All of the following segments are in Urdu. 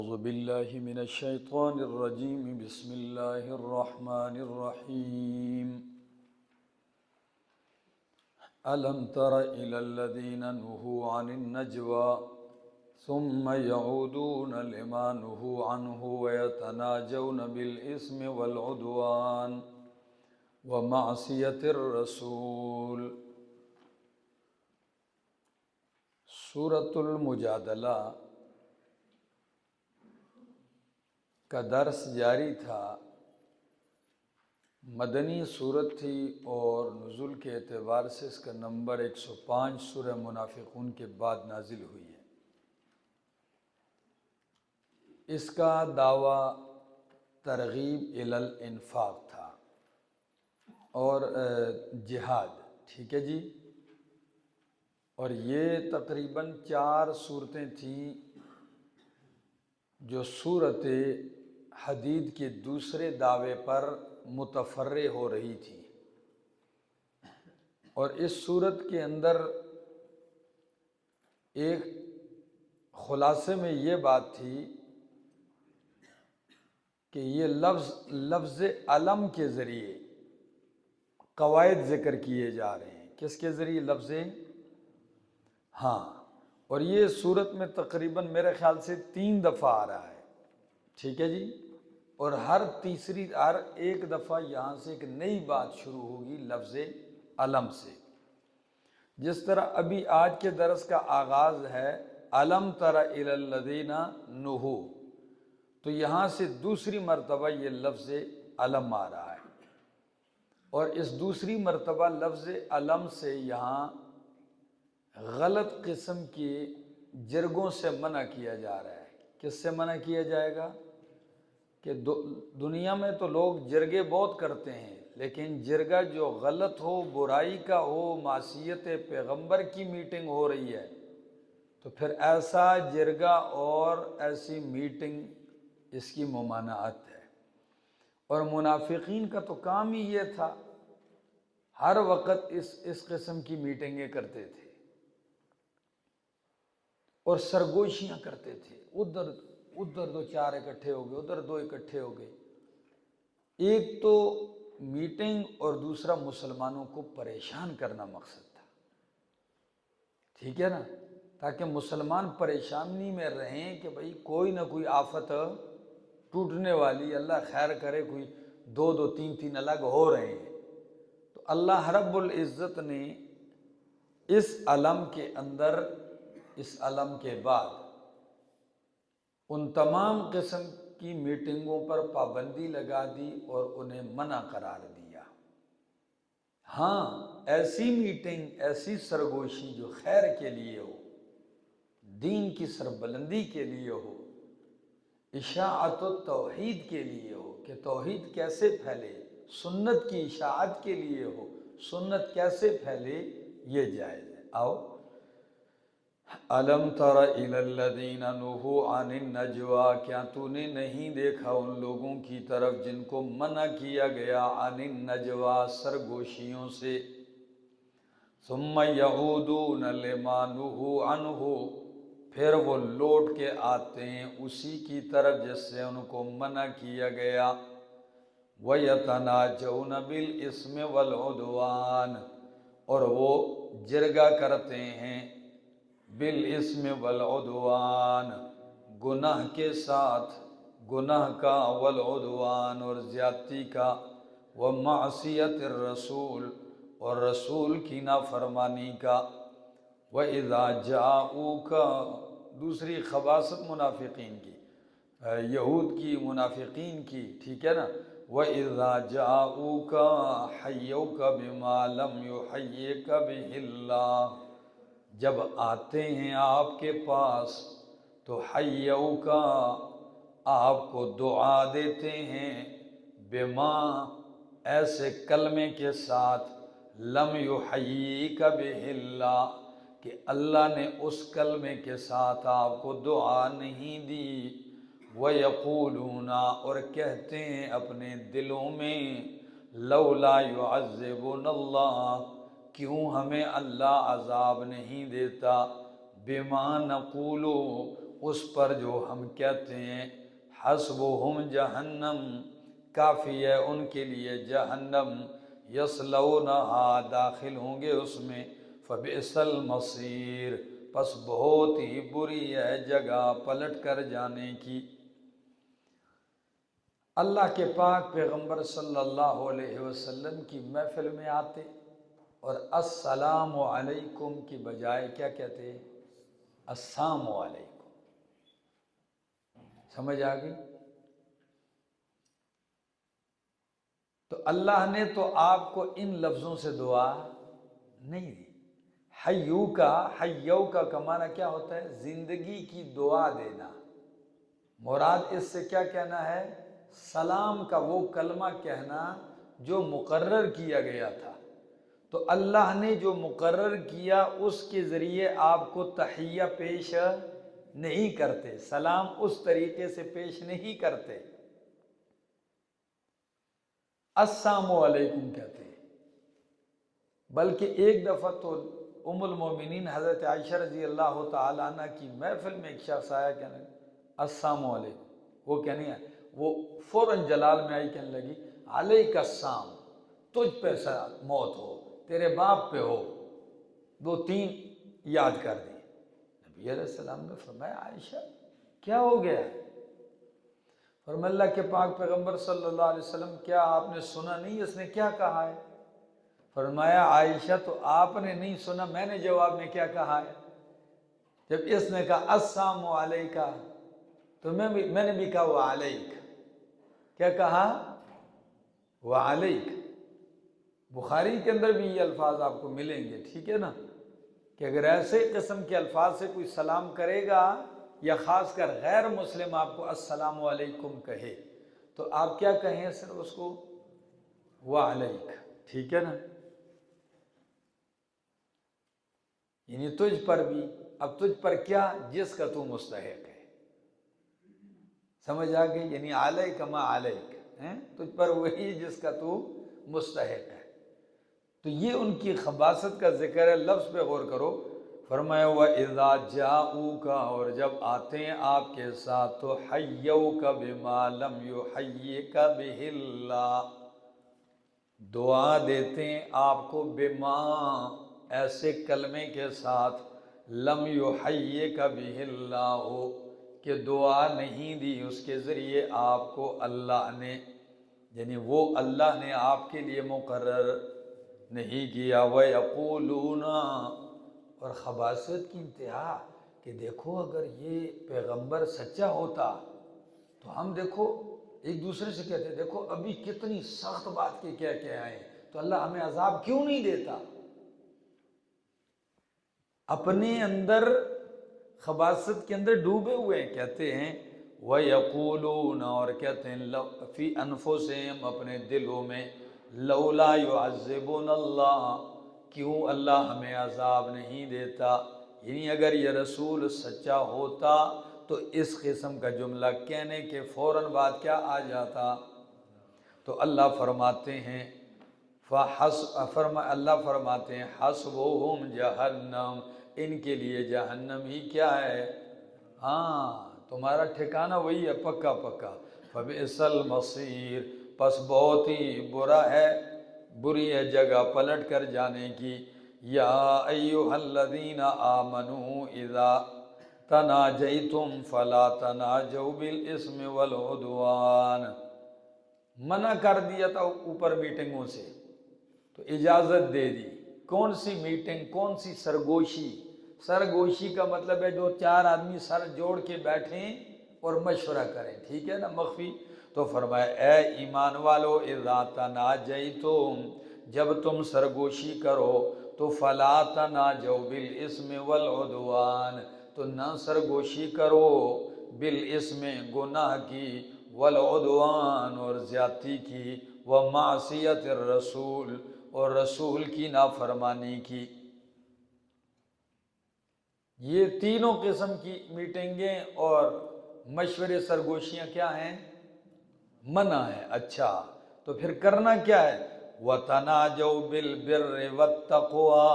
أعوذ بالله من الشيطان الرجيم بسم الله الرحمن الرحيم ألم تر إلى الذين نهوا عن النجوى ثم يعودون لما نهوا عنه ويتناجون بالإثم والعدوان ومعصية الرسول۔ سورۃ المجادلہ کا درس جاری تھا۔ مدنی صورت تھی اور نزول کے اعتبار سے اس کا نمبر 105 سورہ منافقون کے بعد نازل ہوئی ہے۔ اس کا دعویٰ ترغیب الی الانفاق تھا اور جہاد، ٹھیک ہے جی۔ اور یہ تقریباً 4 صورتیں تھیں جو صورت حدید کے دوسرے دعوے پر متفرع ہو رہی تھی، اور اس صورت کے اندر ایک خلاصے میں یہ بات تھی کہ یہ لفظ علم کے ذریعے قواعد ذکر کیے جا رہے ہیں۔ کس کے ذریعے؟ لفظ اور یہ صورت میں تقریباً میرے خیال سے 3 دفعہ آ رہا ہے، ٹھیک ہے جی۔ اور ہر ایک دفعہ یہاں سے ایک نئی بات شروع ہوگی لفظ علم سے۔ جس طرح ابھی آج کے درس کا آغاز ہے علم تر الی الذین نہوا، تو یہاں سے دوسری مرتبہ یہ لفظ علم آ رہا ہے، اور اس دوسری مرتبہ لفظ علم سے یہاں غلط قسم کی جرگوں سے منع کیا جا رہا ہے۔ کس سے منع کیا جائے گا؟ کہ دنیا میں تو لوگ جرگے بہت کرتے ہیں، لیکن جرگہ جو غلط ہو، برائی کا ہو، معصیت پیغمبر کی میٹنگ ہو رہی ہے، تو پھر ایسا جرگہ اور ایسی میٹنگ اس کی ممانعت ہے۔ اور منافقین کا تو کام ہی یہ تھا، ہر وقت اس قسم کی میٹنگیں کرتے تھے اور سرگوشیاں کرتے تھے۔ ادھر 2-4 اکٹھے ہو گئے، ادھر 2 اکٹھے ہو گئے۔ ایک تو میٹنگ اور دوسرا مسلمانوں کو پریشان کرنا مقصد تھا، ٹھیک ہے نا، تاکہ مسلمان پریشانی میں رہیں کہ بھئی کوئی نہ کوئی آفت ٹوٹنے والی، اللہ خیر کرے، کوئی 2 3 الگ ہو رہے ہیں۔ تو اللہ رب العزت نے اس علم کے اندر، اس علم کے بعد ان تمام قسم کی میٹنگوں پر پابندی لگا دی اور انہیں منع قرار دیا۔ ایسی میٹنگ، ایسی سرگوشی جو خیر کے لیے ہو، دین کی سربلندی کے لیے ہو، اشاعت التوحید کے لیے ہو کہ توحید کیسے پھیلے، سنت کی اشاعت کے لیے ہو، سنت کیسے پھیلے، یہ جائز ہے۔ آؤ، الم تر الی الذین نہوا عن النجوی، کیا تو نے نہیں دیکھا ان لوگوں کی طرف جن کو منع کیا گیا عن النجوی، سرگوشیوں سے، ثم یعودون لما نہوا عنہ، پھر وہ لوٹ کے آتے ہیں اسی کی طرف جس سے ان کو منع کیا گیا، وَيَتَنَاجَوْنَ بِالْإِثْمِ وَالْعُدْوَانِ، اور وہ جرگہ کرتے ہیں بالاسم والعدوان، گناہ کے ساتھ، گناہ کا، والعدوان، اور زیادتی کا، ومعصیت الرسول، اور رسول کی نافرمانی کا، وَإِذَا جَاءُوكَ، دوسری خباثت منافقین کی، یہود کی، منافقین کی، ٹھیک ہے نا، وَإِذَا جَاءُوكَ حَيَّوْكَ بِمَا لَمْ يُحَيِّكَ بِهِ اللَّهُ، جب آتے ہیں آپ کے پاس تو حَيَّوْكَ، آپ کو دعا دیتے ہیں، بِمَا، ایسے کلمے کے ساتھ، لَمْ يُحَيِّكَ بِهِ اللَّهُ، کہ اللہ نے اس کلمے کے ساتھ آپ کو دعا نہیں دی، وَيَقُولُونَ، اور کہتے ہیں اپنے دلوں میں، لَوْلَا يُعَذِّبُنَا اللَّهُ، کیوں ہمیں اللہ عذاب نہیں دیتا، بِمَا نَقُولُ، اس پر جو ہم کہتے ہیں حسبہم جہنم، کافی ہے ان کے لیے جہنم، یصلونہا داخل ہوں گے اس میں، فبئس المصیر پس بہت ہی بری ہے جگہ پلٹ کر جانے کی۔ اللہ کے پاک پیغمبر صلی اللہ علیہ وسلم کی محفل میں آتے اور السلام علیکم کی بجائے کیا کہتے؟ السلام علیکم۔ سمجھ آ گئی؟ تو اللہ نے تو آپ کو ان لفظوں سے دعا نہیں دی۔ حیو کا معنی کیا ہوتا ہے؟ زندگی کی دعا دینا۔ مراد اس سے کیا کہنا ہے؟ سلام کا وہ کلمہ کہنا جو مقرر کیا گیا تھا۔ تو اللہ نے جو مقرر کیا اس کے ذریعے آپ کو تحیہ پیش نہیں کرتے، سلام اس طریقے سے پیش نہیں کرتے، السلام علیکم کہتے ہیں۔ بلکہ ایک دفعہ تو ام المومنین حضرت عائشہ رضی اللہ تعالیٰ عنہ کی محفل میں ایک شخص آیا کہنے السلام علیکم، وہ کہنے ہے، وہ فوراً جلال میں آئی کہنے لگی علیک السلام، تجھ پہ موت ہو، تیرے باپ پہ ہو، 2-3 یاد کر دی۔ نبی علیہ السلام نے فرمایا عائشہ کیا ہو گیا؟ فرمایا اللہ کے پاک پیغمبر صلی اللہ علیہ وسلم کیا آپ نے سنا نہیں اس نے کیا کہا ہے؟ فرمایا عائشہ تو آپ نے نہیں سنا، میں نے جواب میں کیا کہا ہے؟ جب اس نے کہا السلام علیکہ تو میں نے بھی کہا وعلیک۔ کیا کہا؟ وعلیک۔ بخاری کے اندر بھی یہ الفاظ آپ کو ملیں گے، ٹھیک ہے نا، کہ اگر ایسے قسم کے الفاظ سے کوئی سلام کرے گا یا خاص کر غیر مسلم آپ کو السلام علیکم کہے تو آپ کیا کہیں صرف اس کو؟ وعلیک، ٹھیک ہے نا۔ یعنی تجھ پر بھی، اب تجھ پر کیا؟ جس کا تو مستحق ہے، سمجھ آ گئی؟ یعنی علیک ما علیک، تجھ پر وہی جس کا تو مستحق ہے۔ تو یہ ان کی خباثت کا ذکر ہے، لفظ پہ غور کرو۔ فرمایا وَإِذَا جَاءُوكَ، اور جب آتے ہیں آپ کے ساتھ تو حَيَّوْكَ بِمَا لَمْ يُحَيِّكَ بِهِ اللَّهُ، دعا دیتے ہیں آپ کو بما، ایسے کلمے کے ساتھ، لم يحييك به اللہ، کہ دعا نہیں دی اس کے ذریعے آپ کو اللہ نے، یعنی وہ اللہ نے آپ کے لیے مقرر نہیں کیا۔ وَيَقُولُونَ، اور خباثت کی انتہا کہ دیکھو اگر یہ پیغمبر سچا ہوتا تو ہم دیکھو ایک دوسرے سے کہتے دیکھو ابھی کتنی سخت بات کے کیا کیا آئے، تو اللہ ہمیں عذاب کیوں نہیں دیتا؟ اپنے اندر خباثت کے اندر ڈوبے ہوئے ہیں۔ کہتے ہیں وَيَقُولُونَ، اور کہتے ہیں فی انفسہم، اپنے دلوں میں، لولا يعذبنا اللہ، کیوں اللہ ہمیں عذاب نہیں دیتا؟ یعنی اگر یہ رسول سچا ہوتا تو اس قسم کا جملہ کہنے کے فوراً بعد کیا آ جاتا؟ تو اللہ فرماتے ہیں اللہ فرماتے ہیں حسبہم جہنم، ان کے لیے جہنم ہی کیا ہے؟ ہاں تمہارا ٹھکانہ وہی ہے، پکا پکا۔ فبئس المصیر، پس بہت ہی برا ہے، بری ہے جگہ پلٹ کر جانے کی۔ یا ایہا الذین آمنوا اذا تناجیتم فلا تناجوا بالاثم والعدوان، منع کر دیا تھا اوپر میٹنگوں سے تو اجازت دے دی۔ کون سی میٹنگ، کون سی سرگوشی؟ سرگوشی کا مطلب ہے جو 4 آدمی سر جوڑ کے بیٹھیں اور مشورہ کریں، ٹھیک ہے نا، مخفی۔ تو فرمایا اے ایمان والو اذا تناجیتم، جب تم سرگوشی کرو تو فلا تناجوا بالاثم والعدوان، تو نہ سرگوشی کرو بالاسم، گناہ کی، والعدوان، اور زیادتی کی، ومعصیت الرسول، اور رسول کی نافرمانی کی۔ یہ تینوں قسم کی میٹنگیں اور مشورے سرگوشیاں کیا ہیں؟ منع ہے۔ اچھا تو پھر کرنا کیا ہے؟ وَتَنَاجَوْا بِالْبِرِّ وَالتَّقْوَى،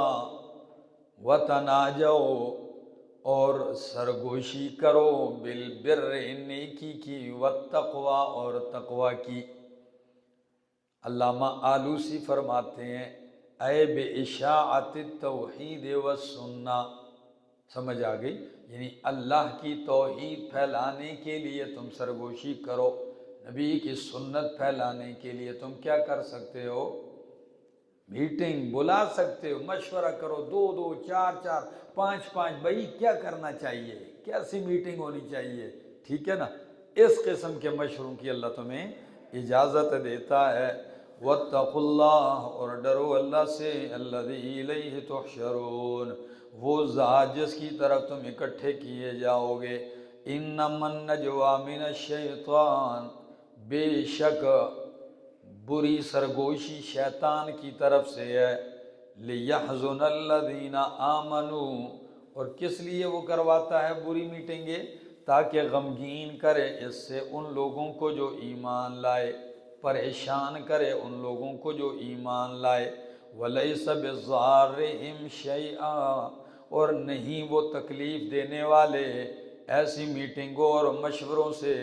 وَتَنَاجَوْا، اور سرگوشی کرو بالبر نیکی کی والتقوی اور تقوی کی۔ علامہ آلوسی فرماتے ہیں اے بے اشاعت التوحید والسنہ، سمجھ آ گئی؟ یعنی اللہ کی توحید پھیلانے کے لیے تم سرگوشی کرو، نبی کی سنت پھیلانے کے لیے تم کیا کر سکتے ہو؟ میٹنگ بلا سکتے ہو، مشورہ کرو، 2 4 5 بھائی کیا کرنا چاہیے، کیسی میٹنگ ہونی چاہیے، ٹھیک ہے نا؟ اس قسم کے مشوروں کی اللہ تمہیں اجازت دیتا ہے۔ واتقوا اللہ، اور ڈرو اللہ سے، الذی الیہ تحشرون، وہ ذات جس کی طرف تم اکٹھے کیے جاؤ گے۔ انما النجوى من الشیطان، بے شک بری سرگوشی شیطان کی طرف سے ہے۔ لیحزن الذین آمنوا، اور کس لیے وہ کرواتا ہے بری میٹنگیں؟ تاکہ غمگین کرے اس سے ان لوگوں کو جو ایمان لائے، پریشان کرے ان لوگوں کو جو ایمان لائے۔ وَلَيْسَ بِالضَّارِّهِمْ شَيْئًا، اور نہیں وہ تکلیف دینے والے ایسی میٹنگوں اور مشوروں سے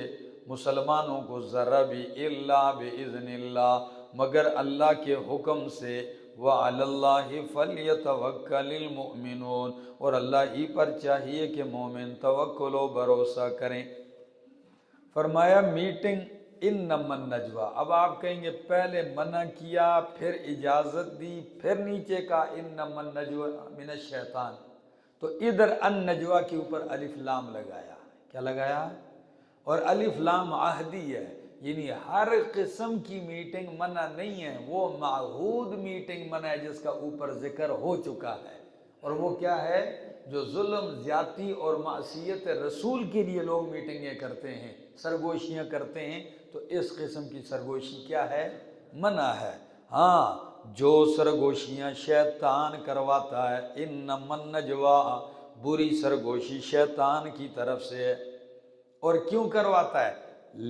مسلمانوں کو ذرا بھی، الا بِإِذْنِ اللہ، مگر اللہ کے حکم سے۔ وَعَلَى اللَّهِ فَلْيَتَوَكَّلِ الْمُؤْمِنُونَ، اور اللہ ہی پر چاہیے کہ مومن توکل و بھروسہ کریں۔ فرمایا میٹنگ انما النجوى، اب آپ کہیں گے پہلے منع کیا، پھر اجازت دی، پھر نیچے کا انما النجوى من الشیطان، تو ادھر النجوى کے اوپر الف لام لگایا، کیا لگایا؟ اور الف لام عہدی ہے، یعنی ہر قسم کی میٹنگ منع نہیں ہے، وہ معہود میٹنگ منع ہے جس کا اوپر ذکر ہو چکا ہے۔ اور وہ کیا ہے؟ جو ظلم، زیادتی اور معصیت رسول کے لیے لوگ میٹنگیں کرتے ہیں، سرگوشیاں کرتے ہیں، تو اس قسم کی سرگوشی کیا ہے؟ منع ہے۔ ہاں، جو سرگوشیاں شیطان کرواتا ہے، انما النجوى، بری سرگوشی شیطان کی طرف سے ہے۔ اور کیوں کرواتا ہے؟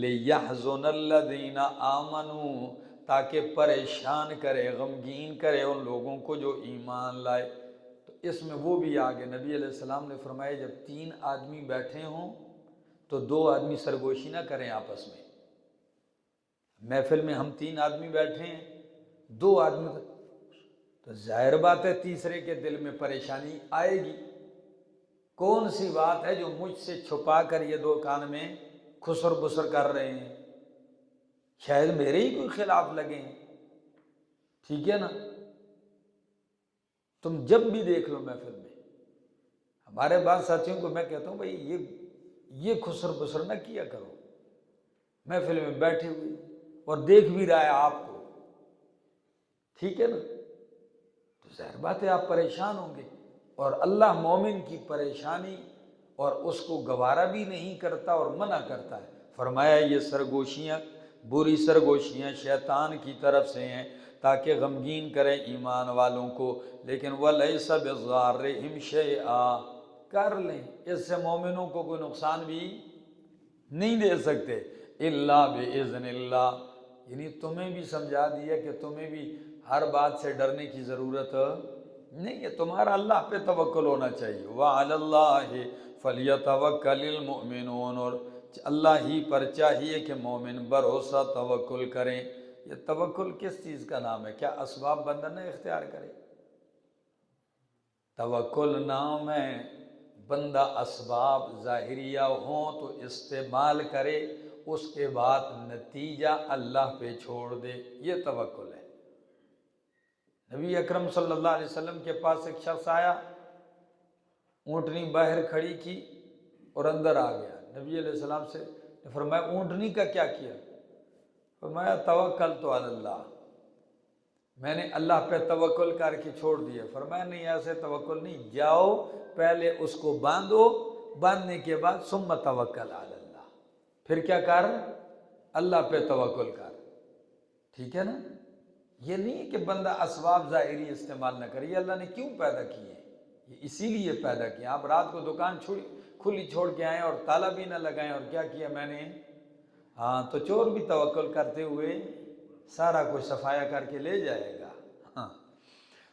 لیحزن الذین آمنوا، تاکہ پریشان کرے، غمگین کرے ان لوگوں کو جو ایمان لائے۔ تو اس میں وہ بھی آگے نبی علیہ السلام نے فرمایا جب 3 آدمی بیٹھے ہوں تو 2 آدمی سرگوشی نہ کریں آپس میں۔ محفل میں ہم 3 آدمی بیٹھے ہیں، 2 آدمی، تو ظاہر بات ہے تیسرے کے دل میں پریشانی آئے گی۔ کون سی بات ہے جو مجھ سے چھپا کر یہ 2 کان میں خسر بسر کر رہے ہیں؟ شاید میرے ہی کوئی خلاف لگے ہیں، ٹھیک ہے نا؟ تم جب بھی دیکھ لو محفل میں، ہمارے بعض ساتھیوں کو میں کہتا ہوں بھائی یہ خسر بسر نہ کیا کرو، محفل میں بیٹھے ہوئے اور دیکھ بھی رہا ہے آپ کو، ٹھیک ہے نا؟ تو ظاہر بات ہے آپ پریشان ہوں گے، اور اللہ مومن کی پریشانی اور اس کو گوارا بھی نہیں کرتا اور منع کرتا ہے۔ فرمایا یہ سرگوشیاں، بری سرگوشیاں شیطان کی طرف سے ہیں تاکہ غمگین کریں ایمان والوں کو، لیکن وَلَيْسَ بِالضَّارِّهِمْ شَيْئًا، کر لیں، اس سے مومنوں کو کوئی نقصان بھی نہیں دے سکتے، الا بِإِذْنِ اللہ، یعنی تمہیں بھی سمجھا دیا کہ تمہیں بھی ہر بات سے ڈرنے کی ضرورت نہیں ہے، تمہارا اللہ پہ توکل ہونا چاہیے۔ وَعَلَى اللَّهِ فَلْيَتَوَكَّلِ الْمُؤْمِنُونَ، اور اللہ ہی پر چاہیے کہ مومن بھروسہ توکل کریں۔ یہ توکل کس چیز کا نام ہے؟ کیا اسباب بندہ نہ اختیار کرے؟ توکل نام ہے بندہ اسباب ظاہریہ ہوں تو استعمال کرے، اس کے بعد نتیجہ اللہ پہ چھوڑ دے، یہ توکل ہے۔ نبی اکرم صلی اللہ علیہ وسلم کے پاس ایک شخص آیا، اونٹنی باہر کھڑی کی اور اندر آ گیا، نبی علیہ السلام سے فرمایا اونٹنی کا کیا کیا؟ فرمایا توکلت علی اللہ، میں نے اللہ پہ توکل کر کے چھوڑ دیا۔ فرمایا نہیں، ایسے توکل نہیں، جاؤ پہلے اس کو باندھو، باندھنے کے بعد ثم توکل علی اللہ، پھر کیا کر؟ اللہ پہ توکل کر، ٹھیک ہے نا؟ یہ نہیں ہے کہ بندہ اسباب ظاہری استعمال نہ کرے، یہ اللہ نے کیوں پیدا کیے؟ یہ اسی لیے پیدا کیا۔ آپ رات کو دکان کھلی چھوڑ کے آئیں اور تالا بھی نہ لگائیں، اور کیا کیا میں نے؟ ہاں، تو چور بھی توکل کرتے ہوئے سارا کچھ صفایا کر کے لے جائے گا۔ ہاں،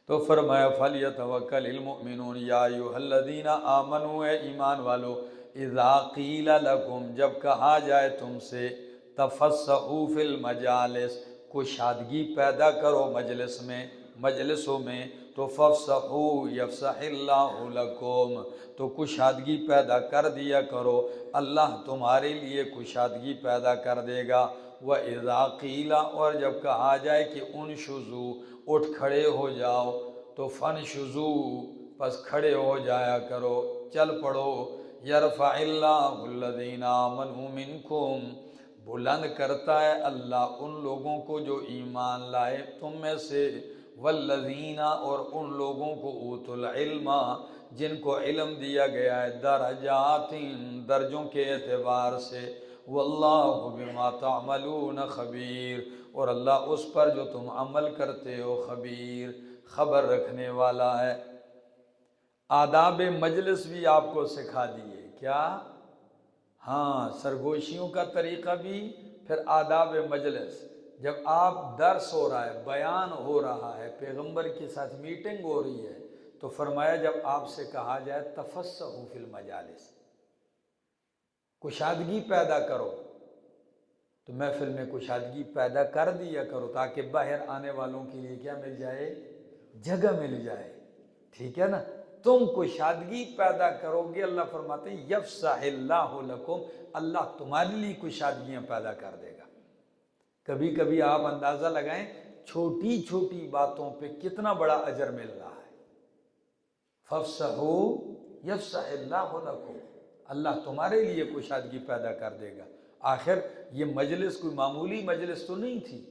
تو فرمایا فَلْيَتَوَكَّلِ الْمُؤْمِنُونَ یا ایھا الذین آمنوا، اے ایمان والو، اذا قیل لکم، جب کہا جائے تم سے، تفسحوا فی المجالس، کشادگی پیدا کرو مجلس میں، مجلسوں میں، تو فافسحوا یفسح اللہ لکم، تو کشادگی پیدا کر دیا کرو، اللہ تمہارے لیے کشادگی پیدا کر دے گا۔ وَإِذَا قِيلَ، اور جب کہا جائے کہ انشزوا، اٹھ کھڑے ہو جاؤ، تو فانشزوا، پس کھڑے ہو جایا کرو، چل پڑو۔ یرفع اللہ الذین آمنوا منکم، بلند کرتا ہے اللہ ان لوگوں کو جو ایمان لائے تم میں سے، والذین، اور ان لوگوں کو اوتوا العلم، جن کو علم دیا گیا ہے، درجات، درجوں کے اعتبار سے، واللہ بما تعملون خبیر، اور اللہ اس پر جو تم عمل کرتے ہو خبیر، خبر رکھنے والا ہے۔ آداب مجلس بھی آپ کو سکھا دیے، کیا؟ ہاں، سرگوشیوں کا طریقہ بھی، پھر آداب مجلس۔ جب آپ درس ہو رہا ہے، بیان ہو رہا ہے، پیغمبر کے ساتھ میٹنگ ہو رہی ہے، تو فرمایا جب آپ سے کہا جائے تفسحوا فی المجالس، کشادگی پیدا کرو، تو محفل میں کشادگی پیدا کر دیا کرو، تاکہ باہر آنے والوں کے لیے کیا مل جائے؟ جگہ مل جائے، ٹھیک ہے نا؟ تم کشادگی پیدا کرو گے، اللہ فرماتے ہیں یفسح اللہ لکم، اللہ تمہارے لیے کشادگیاں پیدا کر دے گا۔ کبھی کبھی آپ اندازہ لگائیں چھوٹی چھوٹی باتوں پہ کتنا بڑا اجر مل رہا ہے۔ فافسحوا یفسح اللہ لکم، اللہ تمہارے لیے کشادگی پیدا کر دے گا۔ آخر یہ مجلس کوئی معمولی مجلس تو نہیں تھی،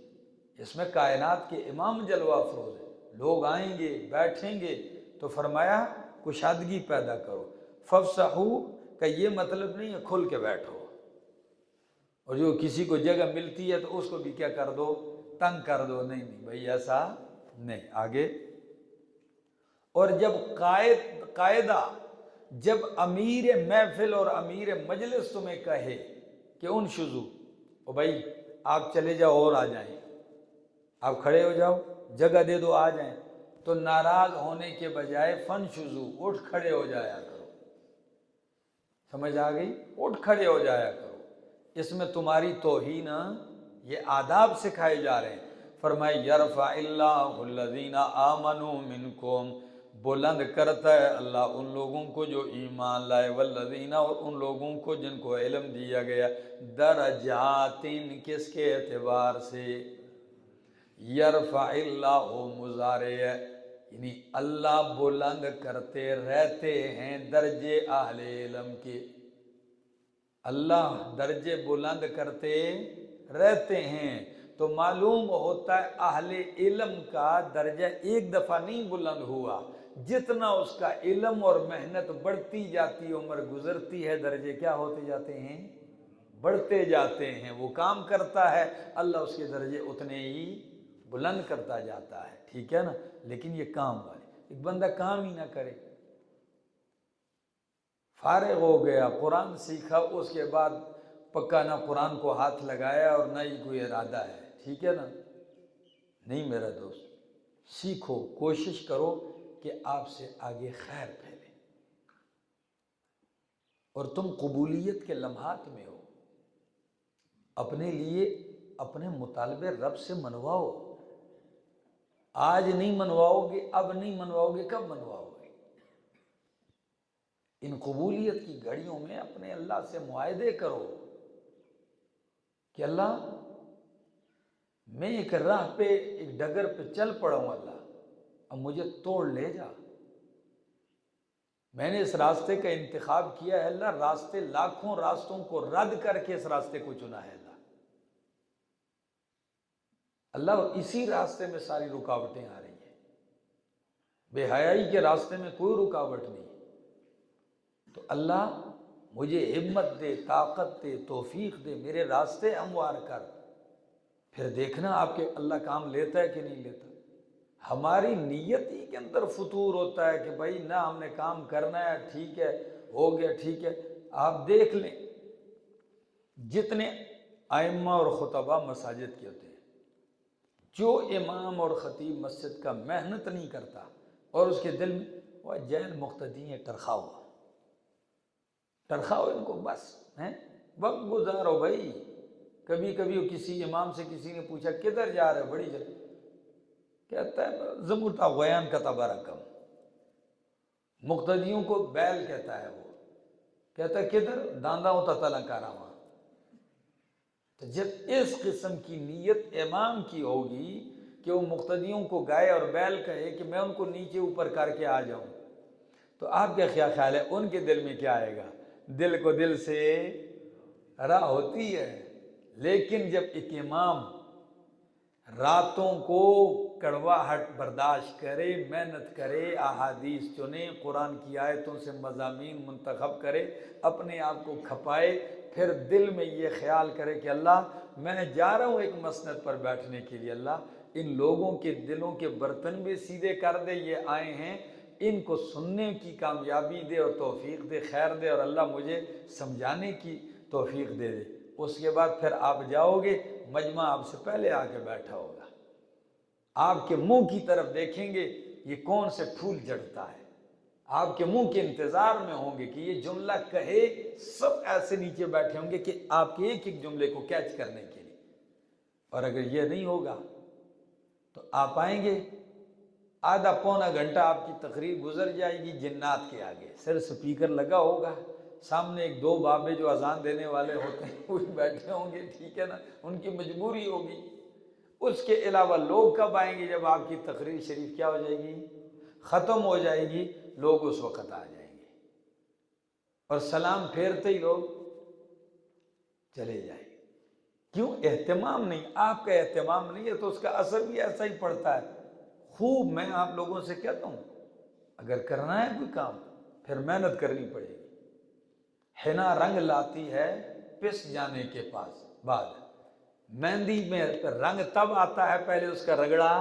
اس میں کائنات کے امام جلوہ افروز ہیں، لوگ آئیں گے، بیٹھیں گے، تو فرمایا کشادگی پیدا کرو۔ فافسحوا کا یہ مطلب نہیں ہے کھل کے بیٹھو، اور جو کسی کو جگہ ملتی ہے تو اس کو بھی کیا کر دو؟ تنگ کر دو، نہیں نہیں بھائی ایسا نہیں۔ آگے، اور جب قاعدہ، جب امیر محفل اور امیر مجلس تمہیں کہے کہ انشزوا، او بھائی آپ چلے جاؤ اور آ جائیں، آپ کھڑے ہو جاؤ، جگہ دے دو آ جائیں، تو ناراض ہونے کے بجائے فانشزوا، اٹھ کھڑے ہو جایا کرو۔ سمجھ آ گئی؟ اٹھ کھڑے ہو جایا کرو، اس میں تمہاری توہین، یہ آداب سکھائے جا رہے ہیں۔ فرمائے یرفع اللہ الذین آمنوا منکم، بلند کرتا ہے اللہ ان لوگوں کو جو ایمان لائے، والذین، اور ان لوگوں کو جن کو علم دیا گیا، درجات، کس کے اعتبار سے؟ یرفع اللہ مضارع ہے، یعنی اللہ بلند کرتے رہتے ہیں درجے اہل علم کے، اللہ درجے بلند کرتے رہتے ہیں۔ تو معلوم ہوتا ہے اہل علم کا درجہ ایک دفعہ نہیں بلند ہوا، جتنا اس کا علم اور محنت بڑھتی جاتی، عمر گزرتی ہے، درجے کیا ہوتے جاتے ہیں؟ بڑھتے جاتے ہیں۔ وہ کام کرتا ہے، اللہ اس کے درجے اتنے ہی بلند کرتا جاتا ہے، ٹھیک ہے نا؟ لیکن یہ کام والے، ایک بندہ کام ہی نہ کرے، فارغ ہو گیا، قرآن سیکھا، اس کے بعد پکا نہ قرآن کو ہاتھ لگایا اور نہ ہی کوئی ارادہ ہے، ٹھیک ہے نا؟ نہیں میرا دوست، سیکھو، کوشش کرو کہ آپ سے آگے خیر پھیلے، اور تم قبولیت کے لمحات میں ہو، اپنے لیے اپنے مطالبے رب سے منواؤ، آج نہیں منواؤ گے، اب نہیں منواؤ گے، کب منواؤ گے؟ ان قبولیت کی گھڑیوں میں اپنے اللہ سے معاہدے کرو کہ اللہ میں ایک راہ پہ، ایک ڈگر پہ چل پڑا ہوں، اللہ اب مجھے توڑ لے جا، میں نے اس راستے کا انتخاب کیا ہے اللہ، راستے لاکھوں راستوں کو رد کر کے اس راستے کو چنا ہے اللہ، اور اسی راستے میں ساری رکاوٹیں آ رہی ہیں، بے حیائی کے راستے میں کوئی رکاوٹ نہیں، تو اللہ مجھے ہمت دے، طاقت دے، توفیق دے، میرے راستے ہموار کر، پھر دیکھنا آپ کے اللہ کام لیتا ہے کہ نہیں لیتا۔ ہماری نیت ہی کے اندر فطور ہوتا ہے کہ بھائی نہ ہم نے کام کرنا ہے، ٹھیک ہے، ہو گیا، ٹھیک ہے۔ آپ دیکھ لیں جتنے ائمہ اور خطبہ مساجد کے ہوتے ہیں، جو امام اور خطیب مسجد کا محنت نہیں کرتا اور اس کے دل میں وہ جیل مقتدی ہیں، ٹرخاؤ ان کو، بس ہیں وقت گزارو بھائی۔ کبھی کبھی کسی امام سے کسی نے پوچھا کدھر جا رہے بڑی جگہ، کہتا ہے زموتا غیان کا تبارکم، مقتدیوں کو بیل کہتا ہے، وہ کہتا ہے کدھر داندہ ہوتا تلا کارواں۔ تو جب اس قسم کی نیت امام کی ہوگی کہ وہ مقتدیوں کو گائے اور بیل کہے کہ میں ان کو نیچے اوپر کر کے آ جاؤں، تو آپ کا کیا خیال ہے ان کے دل میں کیا آئے گا؟ دل کو دل سے راہ ہوتی ہے۔ لیکن جب ایک امام راتوں کو کڑواہٹ برداشت کرے، محنت کرے، احادیث چنے، قرآن کی آیتوں سے مضامین منتخب کرے، اپنے آپ کو کھپائے، پھر دل میں یہ خیال کرے کہ اللہ میں جا رہا ہوں ایک مسند پر بیٹھنے کے لیے، اللہ ان لوگوں کے دلوں کے برتن بھی سیدھے کر دے، یہ آئے ہیں ان کو سننے کی کامیابی دے اور توفیق دے، خیر دے، اور اللہ مجھے سمجھانے کی توفیق دے دے۔ اس کے بعد پھر آپ جاؤ گے، مجمع آپ سے پہلے آ کے بیٹھا ہوگا، آپ کے منہ کی طرف دیکھیں گے یہ کون سے پھول جڑتا ہے، آپ کے منہ کے انتظار میں ہوں گے کہ یہ جملہ کہے، سب ایسے نیچے بیٹھے ہوں گے کہ آپ کے ایک ایک جملے کو کیچ کرنے کے لیے۔ اور اگر یہ نہیں ہوگا تو آپ آئیں گے، آدھا پونا گھنٹہ آپ کی تقریر گزر جائے گی جنات کے آگے، سر سپیکر لگا ہوگا، سامنے ایک دو بابے جو اذان دینے والے ہوتے ہیں وہ بیٹھے ہوں گے، ٹھیک ہے نا، ان کی مجبوری ہوگی۔ اس کے علاوہ لوگ کب آئیں گے؟ جب آپ کی تقریر شریف کیا ہو جائے گی؟ ختم ہو جائے گی، لوگ اس وقت آ جائیں گے، اور سلام پھیرتے ہی لوگ چلے جائیں گے۔ کیوں؟ اہتمام نہیں، آپ کا اہتمام نہیں ہے تو اس کا اثر بھی ایسا ہی پڑتا ہے۔ خوب میں آپ لوگوں سے کہتا ہوں اگر کرنا ہے کوئی کام پھر محنت کرنی پڑے گی۔ حنا رنگ لاتی ہے پس جانے کے پاس بعد، مہندی میں رنگ تب آتا ہے پہلے اس کا رگڑا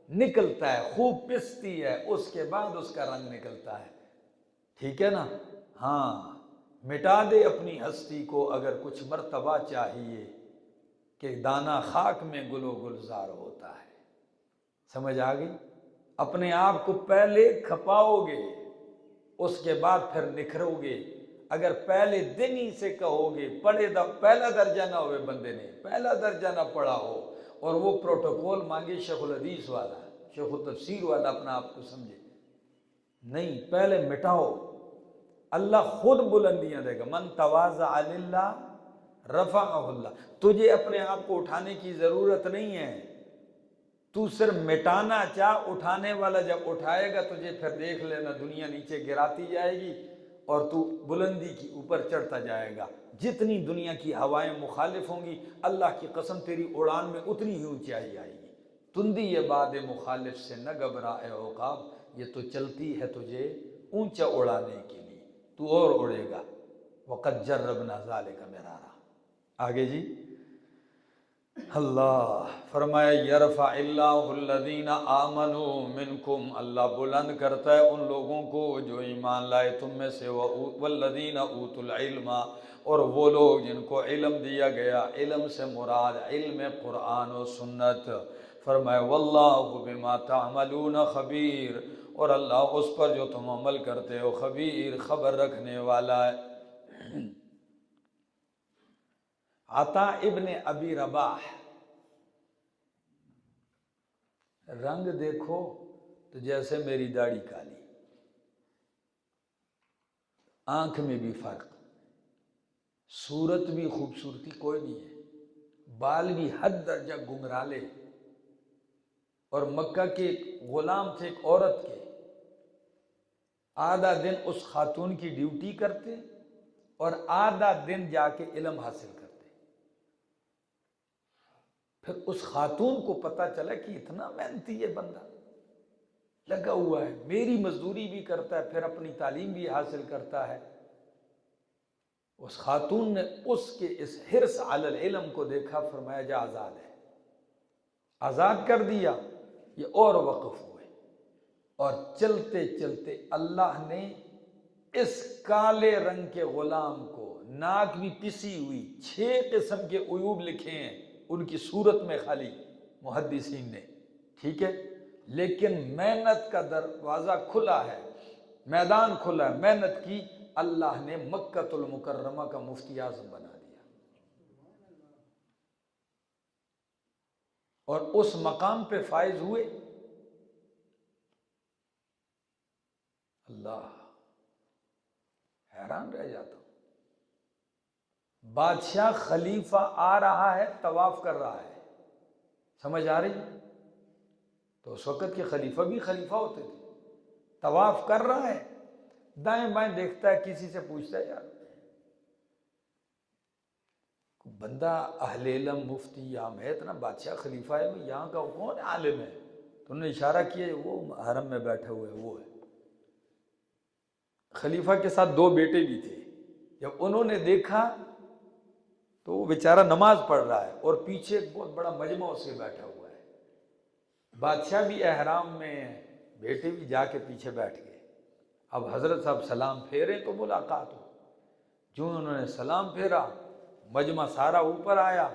نکلتا ہے، خوب پستی ہے، اس کے بعد اس کا رنگ نکلتا ہے، ٹھیک ہے نا؟ ہاں، مٹا دے اپنی ہستی کو اگر کچھ مرتبہ چاہیے، کہ دانہ خاک میں گل و گلزار ہوتا ہے۔ سمجھ آ گئی؟ اپنے آپ کو پہلے کھپاؤ گے، اس کے بعد پھر نکھرو گے۔ اگر پہلے دن ہی سے کہو گے، پہلا درجہ نہ ہوئے بندے نے، پہلا درجہ نہ پڑھا ہو، اور وہ پروٹوکول مانگے شیخ الحدیث والا، شیخ التفسیر والا، اپنا آپ کو سمجھے نہیں، پہلے مٹاؤ، اللہ خود بلندیاں دے گا۔ من تواضع للہ رفعہ اللہ، تجھے اپنے آپ کو اٹھانے کی ضرورت نہیں ہے، تو صرف مٹانا چاہ، اٹھانے والا جب اٹھائے گا تجھے پھر دیکھ لینا دنیا نیچے گراتی جائے گی اور تو بلندی کی اوپر چڑھتا جائے گا۔ جتنی دنیا کی ہوائیں مخالف ہوں گی، اللہ کی قسم تیری اڑان میں اتنی ہی اونچائی آئے گی۔ تندی یہ باد مخالف سے نہ گھبرا اے عقاب، یہ تو چلتی ہے تجھے اونچا اڑانے کے لیے، تو اور اڑے گا۔ وقد جربنا ذالک مرارا۔ آگے جی، اللہ فرمایا یرفع اللہ الذین آمنوا منکم، اللہ بلند کرتا ہے ان لوگوں کو جو ایمان لائے تم میں سے، والذین اوتوا العلم، اور وہ لوگ جن کو علم دیا گیا، علم سے مراد علم قرآن و سنت۔ فرمایا واللہ بما تعملون خبیر، اور اللہ اس پر جو تم عمل کرتے ہو خبیر، خبر رکھنے والا ہے۔ عطا ابن ابی رباح، رنگ دیکھو تو جیسے میری داڑھی کالی، آنکھ میں بھی فرق، صورت بھی خوبصورتی کوئی نہیں ہے، بال بھی حد درجہ گنگرالے، اور مکہ کے غلام تھے ایک عورت کے، آدھا دن اس خاتون کی ڈیوٹی کرتے اور آدھا دن جا کے علم حاصل کرتے۔ پھر اس خاتون کو پتا چلا کہ اتنا محنتی یہ بندہ لگا ہوا ہے، میری مزدوری بھی کرتا ہے، پھر اپنی تعلیم بھی حاصل کرتا ہے۔ اس خاتون نے اس کے اس حرص علی العلم کو دیکھا، فرمایا جا آزاد ہے، آزاد کر دیا۔ یہ اور وقف ہوئے، اور چلتے چلتے اللہ نے اس کالے رنگ کے غلام کو، ناک بھی پسی ہوئی، 6 قسم کے عیوب لکھے ہیں ان کی صورت میں خالی، محدثین نے، ٹھیک ہے، لیکن محنت کا دروازہ کھلا ہے، میدان کھلا ہے، محنت کی، اللہ نے مکۃ المکرمہ کا مفتی اعظم بنا دیا، اور اس مقام پہ فائز ہوئے۔ اللہ، حیران رہ جاتا ہوں۔ بادشاہ خلیفہ آ رہا ہے، طواف کر رہا ہے، سمجھ آ رہی؟ تو اس وقت کے خلیفہ بھی خلیفہ ہوتے تھے، طواف کر رہا ہے، دائیں بائیں دیکھتا ہے، کسی سے پوچھتا ہے، یار بندہ اہل علم مفتی عام ہے، اتنا بادشاہ خلیفہ ہے، یہاں کا کون عالم ہے؟ تو انہوں نے اشارہ کیا، وہ حرم میں بیٹھے ہوئے وہ ہے۔ خلیفہ کے ساتھ دو بیٹے بھی تھے، جب انہوں نے دیکھا تو وہ بیچارہ نماز پڑھ رہا ہے، اور پیچھے ایک بہت بڑا مجمع اس کے بیٹھا ہوا ہے، بادشاہ بھی احرام میں ہے، بیٹے بھی جا کے پیچھے بیٹھ گئے۔ اب حضرت صاحب سلام پھیرے تو ملاقات ہو، جو انہوں نے سلام پھیرا، مجمع سارا اوپر آیا،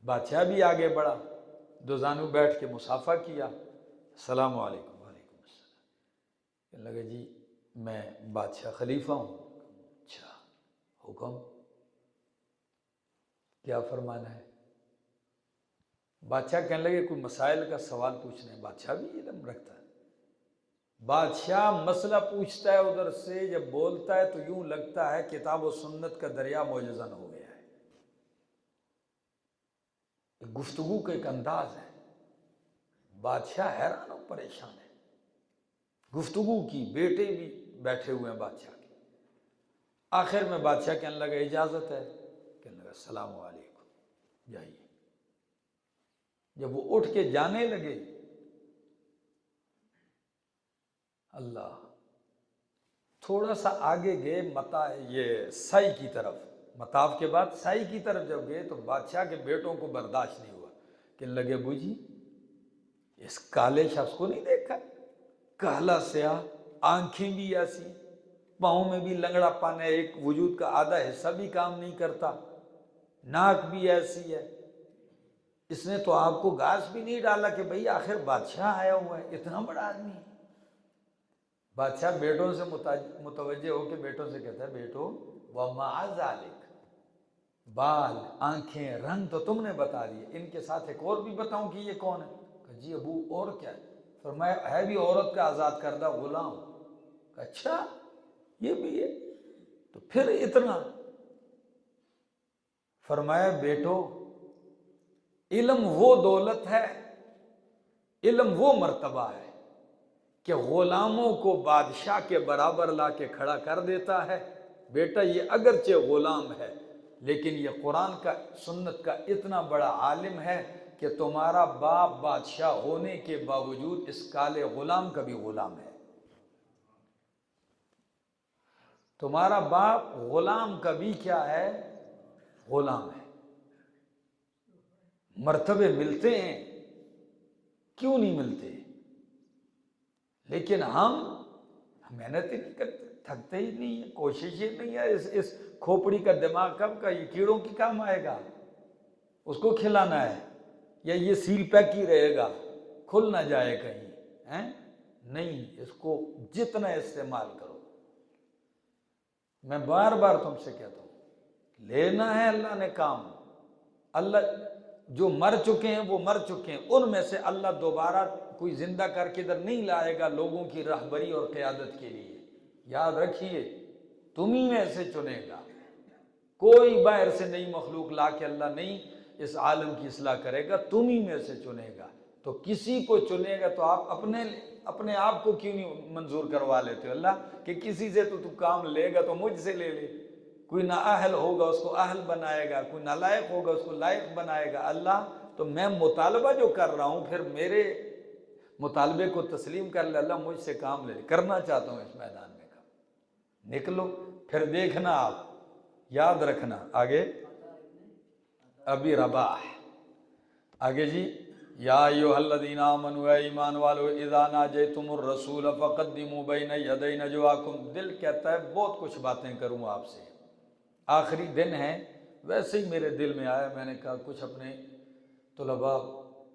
بادشاہ بھی آگے بڑھا، دو زانو بیٹھ کے مصافحہ کیا، السلام علیکم۔ وعلیکم السلام۔ کہنے لگے جی میں بادشاہ خلیفہ ہوں۔ اچھا، حکم، کیا فرمانا ہے؟ بادشاہ کہنے لگے کوئی مسائل کا سوال پوچھنا ہے، بادشاہ بھی علم رکھتا ہے، بادشاہ مسئلہ پوچھتا ہے ادھر سے، جب بولتا ہے تو یوں لگتا ہے کتاب و سنت کا دریا معجزن ہو گیا ہے، گفتگو کا ایک انداز ہے، بادشاہ حیران و پریشان ہے، گفتگو کی، بیٹے بھی بیٹھے ہوئے ہیں بادشاہ کے۔ آخر میں بادشاہ کہنے لگا اجازت ہے؟ کہنے لگا السلام علیکم، جائیے۔ جب وہ اٹھ کے جانے لگے، اللہ، تھوڑا سا آگے گئے یہ سائی کی طرف، مطاف کے بعد سائی کی طرف جب گئے تو بادشاہ کے بیٹوں کو برداشت نہیں ہوا، کہنے لگے ابو جی اس کالے شخص کو نہیں دیکھا، کالا سیاہ، آنکھیں بھی ایسی، پاؤں میں بھی لنگڑا پن ہے، ایک وجود کا آدھا حصہ بھی کام نہیں کرتا، ناک بھی ایسی ہے، اس نے تو آپ کو گھاس بھی نہیں ڈالا کہ بھئی آخر بادشاہ آیا ہوا ہے، اتنا بڑا آدمی ہے۔ بادشاہ بیٹوں سے متوجہ ہو کے بیٹوں سے کہتا ہے بیٹو وَمَعَ ذَلِكَ، بال، آنکھیں، رنگ تو تم نے بتا دیے، ان کے ساتھ ایک اور بھی بتاؤں کہ یہ کون ہے؟ کہا جی ابو اور کیا ہے؟ فرمایا ہے بھی عورت کا آزاد کردہ غلام۔ کہا اچھا یہ بھی ہے، تو پھر اتنا؟ فرمایا بیٹو علم وہ دولت ہے، علم وہ مرتبہ ہے کہ غلاموں کو بادشاہ کے برابر لا کے کھڑا کر دیتا ہے۔ بیٹا یہ اگرچہ غلام ہے لیکن یہ قرآن کا، سنت کا اتنا بڑا عالم ہے کہ تمہارا باپ بادشاہ ہونے کے باوجود اس کالے غلام کا بھی غلام ہے، تمہارا باپ غلام کا بھی کیا ہے؟ غلام ہے۔ مرتبے ملتے ہیں، کیوں نہیں ملتے؟ لیکن ہم محنت ہی نہیں کرتے، تھکتے ہی نہیں ہیں، کوشش ہی نہیں ہے، اس کھوپڑی کا دماغ کب کا یہ کیڑوں کی کام آئے گا؟ اس کو کھلانا ہے، یا یہ سیل پیک ہی رہے گا، کھل نہ جائے کہیں، ہیں؟ نہیں، اس کو جتنا استعمال کرو۔ میں بار بار تم سے کہتا ہوں لینا ہے، اللہ نے کام، اللہ جو مر چکے ہیں وہ مر چکے ہیں، ان میں سے اللہ دوبارہ کوئی زندہ کر کے ادھر نہیں لائے گا لوگوں کی رہبری اور قیادت کے لیے، یاد رکھیے تم ہی میں سے چنے گا، کوئی باہر سے نئی مخلوق لا کے اللہ نہیں اس عالم کی اصلاح کرے گا، تم ہی میں سے چنے گا۔ تو کسی کو چنے گا تو آپ اپنے آپ کو کیوں نہیں منظور کروا لیتے ہو اللہ کہ کسی سے تو کام لے گا تو مجھ سے لے لے، کوئی نااہل ہوگا اس کو اہل بنائے گا، کوئی نالائق ہوگا اس کو لائق بنائے گا، اللہ تو میں مطالبہ جو کر رہا ہوں پھر میرے مطالبے کو تسلیم کر لے، اللہ مجھ سے کام لے، کرنا چاہتا ہوں اس میدان میں کام، نکلو پھر دیکھنا، آپ یاد رکھنا۔ آگے ابھی رباح، آگے جی یا ایھا الذین آمنوا، اے ایمان والو، اذا ناجیتم الرسول فقدموا بین یدی نجواکم، دل کہتا ہے بہت کچھ باتیں کروں آپ سے، آخری دن ہے، ویسے ہی میرے دل میں آیا، میں نے کہا کچھ اپنے طلباء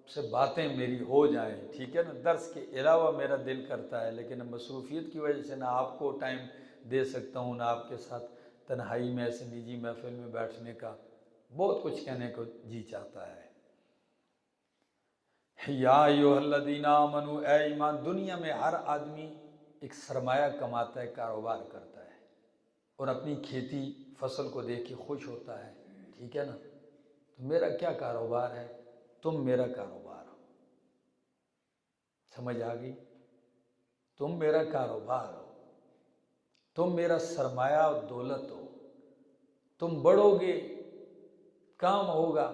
سے باتیں میری ہو جائیں، ٹھیک ہے نا، درس کے علاوہ میرا دل کرتا ہے، لیکن مصروفیت کی وجہ سے نہ آپ کو ٹائم دے سکتا ہوں، نہ آپ کے ساتھ تنہائی میں ایسے نجی محفل میں بیٹھنے کا بہت کچھ کہنے کو جی چاہتا ہے۔ یا ایھا الذین آمنو، اے ایمان، دنیا میں ہر آدمی ایک سرمایہ کماتا ہے، کاروبار کرتا ہے، اور اپنی کھیتی فصل کو دیکھ کے خوش ہوتا ہے، ٹھیک ہے نا۔ تو میرا کیا کاروبار ہے؟ تم میرا کاروبار ہو، سمجھ آ گئی؟ تم میرا کاروبار ہو، تم میرا سرمایہ و دولت ہو، تم بڑھو گے، کام ہوگا،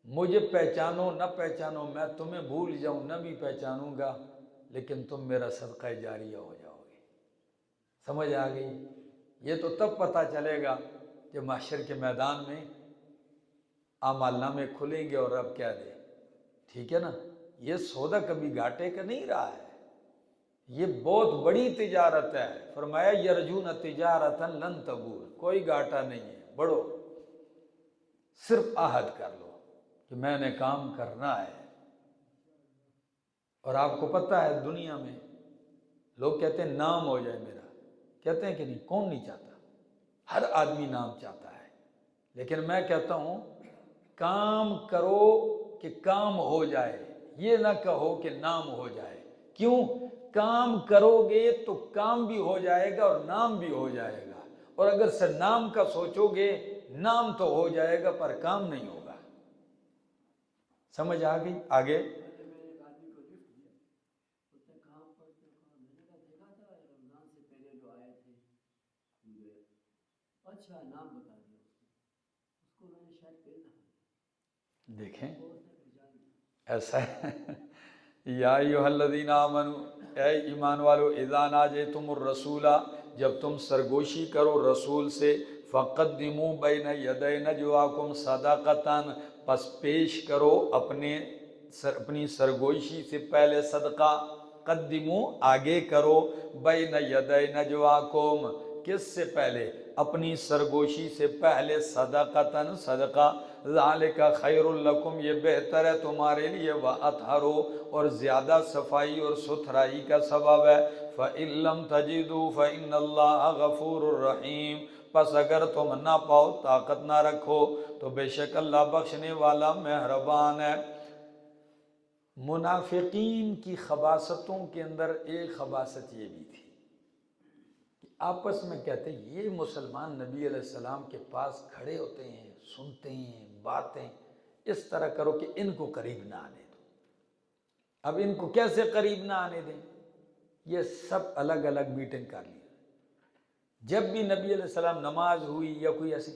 مجھے پہچانو نہ پہچانو، میں تمہیں بھول جاؤں نہ بھی پہچانوں گا، لیکن تم میرا صدقہ جاریہ ہو جاؤ گے، سمجھ آ گئی؟ یہ تو تب پتہ چلے گا کہ محشر کے میدان میں اعمال نامے کھلیں گے اور رب کیا دے، ٹھیک ہے نا۔ یہ سودا کبھی گھاٹے کا نہیں رہا ہے، یہ بہت بڑی تجارت ہے۔ فرمایا یرجون تجارتا لن تبور، کوئی گھاٹا نہیں ہے، بڑھو، صرف عہد کر لو کہ میں نے کام کرنا ہے۔ اور آپ کو پتہ ہے دنیا میں لوگ کہتے ہیں نام ہو جائے میرا، کہتے ہیں کہ نہیں، کون نہیں چاہتا؟ ہر آدمی نام چاہتا ہے، لیکن میں کہتا ہوں کام کرو کہ کام ہو جائے، یہ نہ کہو کہ نام ہو جائے۔ کیوں؟ کام کرو گے تو کام بھی ہو جائے گا اور نام بھی ہو جائے گا، اور اگر سے نام کا سوچو گے، نام تو ہو جائے گا پر کام نہیں ہوگا۔ سمجھ آ گئی؟ آگے دیکھیں ایسا ہے۔ یا ایھا الذین آمنو، اے ایمان والو، اذا ناجیتم الرسول، جب تم سرگوشی کرو رسول سے، فقدموا بین یدی نجواکم صدقۃ، پس پیش کرو اپنی سرگوشی سے پہلے صدقہ، قدموا آگے کرو، بین یدی نجواکم، کس سے پہلے؟ اپنی سرگوشی سے پہلے، صدقۃ صدقہ، ذالک خیر لکم، یہ بہتر ہے تمہارے لیے، واطہر، اور زیادہ صفائی اور ستھرائی کا سبب ہے، فإن لم تجدوا فإن اللہ غفور الرحیم، پس اگر تم نہ پاؤ، طاقت نہ رکھو، تو بے شک اللہ بخشنے والا مہربان ہے۔ منافقین کی خباثتوں کے اندر ایک خباثت یہ بھی تھی کہ آپس میں کہتے ہیں یہ مسلمان نبی علیہ السلام کے پاس کھڑے ہوتے ہیں، سنتے ہیں باتیں، اس طرح کرو کہ ان کو قریب نہ آنے دو۔ اب ان کو کیسے قریب نہ آنے دیں؟ یہ سب الگ الگ میٹنگ کر لی، جب بھی نبی علیہ السلام نماز ہوئی یا کوئی ایسی،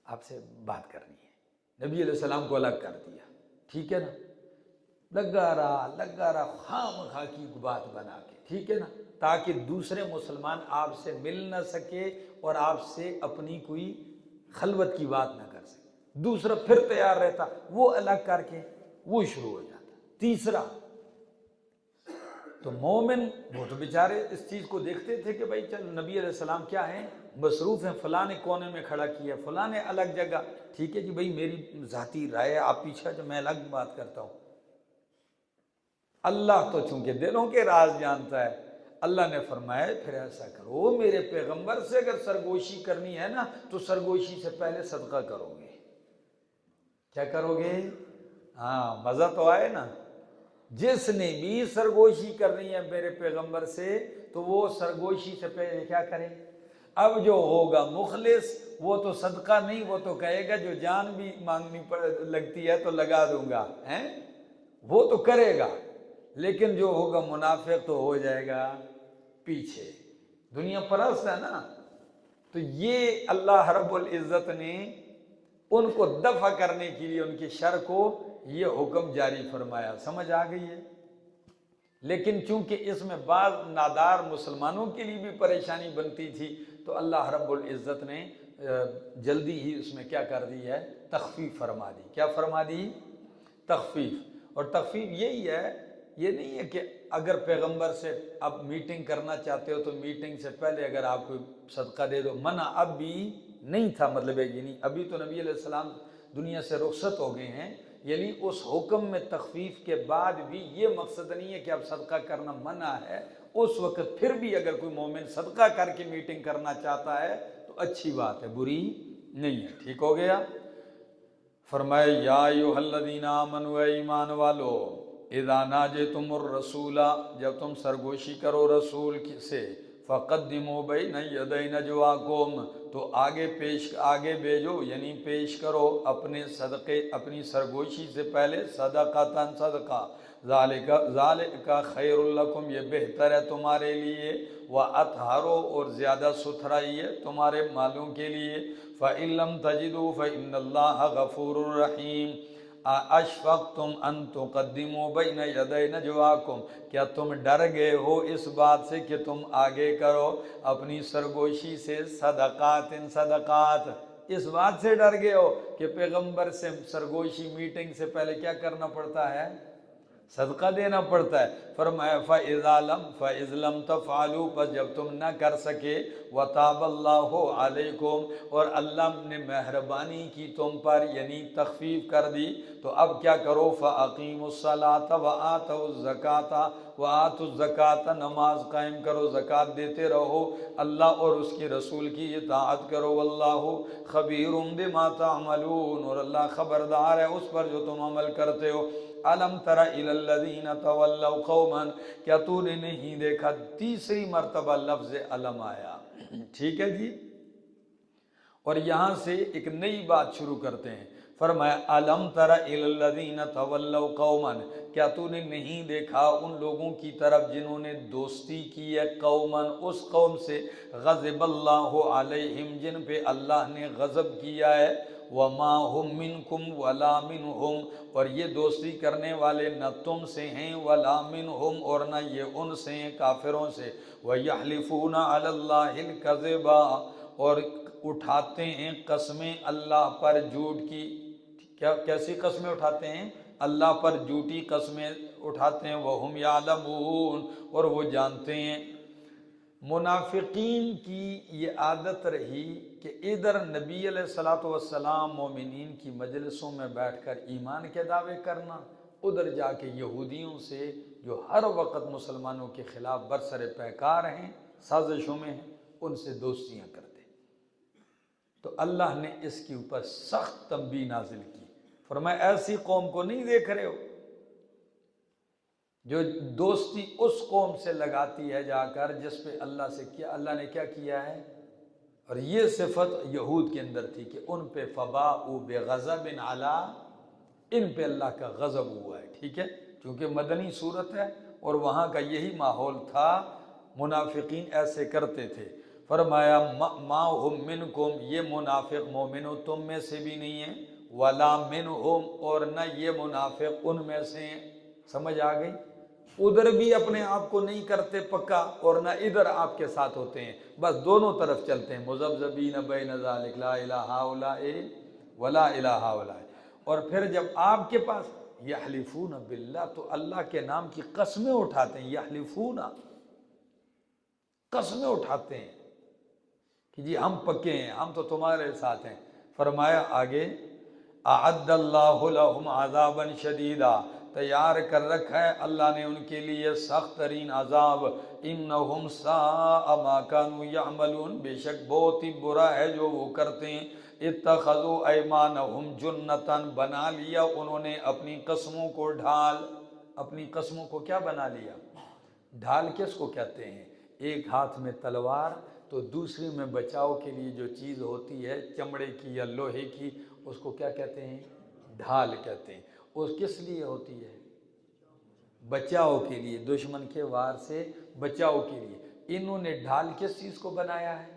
آپ سے بات کرنی ہے، نبی علیہ السلام کو الگ کر دیا، ٹھیک ہے نا، لگا رہا خام خواہ کی بات بنا کے، ٹھیک ہے نا، تاکہ دوسرے مسلمان آپ سے مل نہ سکے اور آپ سے اپنی کوئی خلوت کی بات نہ کر سکے۔ دوسرا پھر تیار رہتا، وہ الگ کر کے وہ شروع ہو جاتا۔ تیسرا، تو مومن وہ تو بیچارے اس چیز کو دیکھتے تھے کہ بھائی چل نبی علیہ السلام کیا ہیں، مصروف ہیں، فلاں نے کونے میں کھڑا کیا، فلاں نے الگ جگہ، ٹھیک ہے جی بھائی میری ذاتی رائے، آپ پیچھے جو میں الگ بات کرتا ہوں۔ اللہ تو چونکہ دلوں کے راز جانتا ہے، اللہ نے فرمایا پھر ایسا کرو، میرے پیغمبر سے اگر سرگوشی کرنی ہے نا تو سرگوشی سے پہلے صدقہ کرو گے۔ کیا کرو گے؟ ہاں، مزہ تو آئے نا۔ جس نے بھی سرگوشی کرنی ہے میرے پیغمبر سے تو وہ سرگوشی سے پہلے کیا کرے؟ اب جو ہوگا مخلص وہ تو صدقہ نہیں، وہ تو کہے گا جو جان بھی مانگنی لگتی ہے تو لگا دوں گا، ہیں وہ تو کرے گا، لیکن جو ہوگا منافق تو ہو جائے گا پیچھے، دنیا پرست ہے نا۔ تو یہ اللہ رب العزت نے ان کو دفع کرنے کے لیے ان کی شر کو یہ حکم جاری فرمایا، سمجھ آ گئی ہے؟ لیکن چونکہ اس میں بعض نادار مسلمانوں کے لیے بھی پریشانی بنتی تھی تو اللہ رب العزت نے جلدی ہی اس میں کیا کر دی ہے؟ تخفیف فرما دی۔ کیا فرما دی؟ تخفیف۔ اور تخفیف یہی ہے، یہ نہیں ہے کہ اگر پیغمبر سے اب میٹنگ کرنا چاہتے ہو تو میٹنگ سے پہلے اگر آپ کو صدقہ دے دو، منع اب بھی نہیں تھا، مطلب ہے یہ نہیں، ابھی تو نبی علیہ السلام دنیا سے رخصت ہو گئے ہیں، یعنی اس حکم میں تخفیف کے بعد بھی یہ مقصد نہیں ہے کہ اب صدقہ کرنا منع ہے، اس وقت پھر بھی اگر کوئی مومن صدقہ کر کے میٹنگ کرنا چاہتا ہے تو اچھی بات ہے، بری نہیں ہے۔ ٹھیک ہو گیا؟ فرمائے یا ایھا الذین آمنوا، اے ایمان والو، اذا ناجیتم الرسول، جب تم سرگوشی کرو رسول سے، فقدموا بین یدی نجواکم، تو آگے بھیجو، یعنی پیش کرو اپنے صدقے، اپنی سرگوشی سے پہلے صدقۃ صدقہ، ذالک خیر لکم، یہ بہتر ہے تمہارے لیے، واطہر، اور زیادہ ستھرائی ہے تمہارے مالوں کے لیے، فإن لم تجدوا فإن اللہ غفور رحیم، اشفقتم ان تقدموا بین یدی نجواکم، کیا تم ڈر گئے ہو اس بات سے کہ تم آگے کرو اپنی سرگوشی سے صدقات، اس بات سے ڈر گئے ہو کہ پیغمبر سے سرگوشی میٹنگ سے پہلے کیا کرنا پڑتا ہے؟ صدقہ دینا پڑتا ہے۔ فرمایا فَإِذْ لَمْ تَفْعَلُوا، پس جب تم نہ کر سکے، وَتَابَ اللَّهُ عَلَيْكُمْ، اور اللہ نے مہربانی کی تم پر، یعنی تخفیف کر دی، تو اب کیا کرو؟ فَأَقِيمُوا الصَّلَاةَ وَآتُوا الزَّكَاةَ، نماز قائم کرو، زکوٰۃ دیتے رہو، اللہ اور اس کے رسول کی اطاعت کرو، وَاللَّهُ خَبِيرٌ بِمَا تَعْمَلُونَ، اور اللہ خبردار ہے اس پر جو تم عمل کرتے ہو۔ الم تر الی الذین تولوا قوما، کیا تو نے نہیں دیکھا، تیسری مرتبہ لفظ علم آیا، ٹھیک ہے جی، اور یہاں سے ایک نئی بات شروع کرتے ہیں۔ فرمایا الم تر الی الذین تولوا قوما، کیا تو نے نہیں دیکھا ان لوگوں کی طرف جنہوں نے دوستی کی ہے، قوما، اس قوم سے، غضب اللہ علیہم، جن پہ اللہ نے غضب کیا ہے، وما ہم منکم ولا منہم، اور یہ دوستی کرنے والے نہ تم سے ہیں، ولا منہم، اور نہ یہ ان سے ہیں، کافروں سے، ویحلفون علی اللہ الکذب، اور اٹھاتے ہیں قسمیں اللہ پر جھوٹ کی، کیسی قسمیں اٹھاتے ہیں؟ اللہ پر جھوٹی قسمیں اٹھاتے ہیں، وہم یعلمون، اور وہ جانتے ہیں۔ منافقین کی یہ عادت رہی کہ ادھر نبی علیہ الصلوۃ والسلام مومنین کی مجلسوں میں بیٹھ کر ایمان کے دعوے کرنا، ادھر جا کے یہودیوں سے جو ہر وقت مسلمانوں کے خلاف برسر پیکار ہیں، سازشوں میں ہیں، ان سے دوستیاں کرتے۔ تو اللہ نے اس کے اوپر سخت تنبیہ نازل کی، فرمایا ایسی قوم کو نہیں دیکھ رہے ہو جو دوستی اس قوم سے لگاتی ہے جا کر جس پہ اللہ سے کیا، اللہ نے کیا کیا ہے؟ اور یہ صفت یہود کے اندر تھی کہ ان پہ فباءوا بغضب علی، ان پہ اللہ کا غضب ہوا ہے، ٹھیک ہے، کیونکہ مدنی صورت ہے اور وہاں کا یہی ماحول تھا، منافقین ایسے کرتے تھے۔ فرمایا ما ہم منکم، یہ منافق مومنو تم میں سے بھی نہیں ہیں، ولا منہم، اور نہ یہ منافق ان میں سے ہیں۔ سمجھ آ گئی؟ ادھر بھی اپنے آپ کو نہیں کرتے پکا اور نہ ادھر آپ کے ساتھ ہوتے ہیں، بس دونوں طرف چلتے ہیں، مذبذبین بین ذلک، لا الہ ہؤلاء ولا الہ ہؤلاء۔ اور پھر جب آپ کے پاس یحلفون باللہ، تو اللہ کے نام کی قسمیں اٹھاتے ہیں، یحلفون، قسمیں اٹھاتے ہیں کہ جی ہم پکے ہیں، ہم تو تمہارے ساتھ ہیں۔ فرمایا آگے اعد اللہ لہم عذابا شدیدا، تیار کر رکھا ہے اللہ نے ان کے لیے سخت ترین عذاب، انہم ساء ما کانوا یعملون، بے شک بہت ہی برا ہے جو وہ کرتے ہیں، اتخذوا ایمانہم جنتا، بنا لیا انہوں نے اپنی قسموں کو ڈھال، اپنی قسموں کو کیا بنا لیا؟ ڈھال کس کو کہتے ہیں؟ ایک ہاتھ میں تلوار تو دوسری میں بچاؤ کے لیے جو چیز ہوتی ہے چمڑے کی یا لوہے کی، اس کو کیا کہتے ہیں؟ ڈھال کہتے ہیں۔ وہ کس لیے ہوتی ہے؟ بچاؤ کے لیے، دشمن کے وار سے بچاؤ کے لیے۔ انہوں نے ڈھال کس چیز کو بنایا ہے؟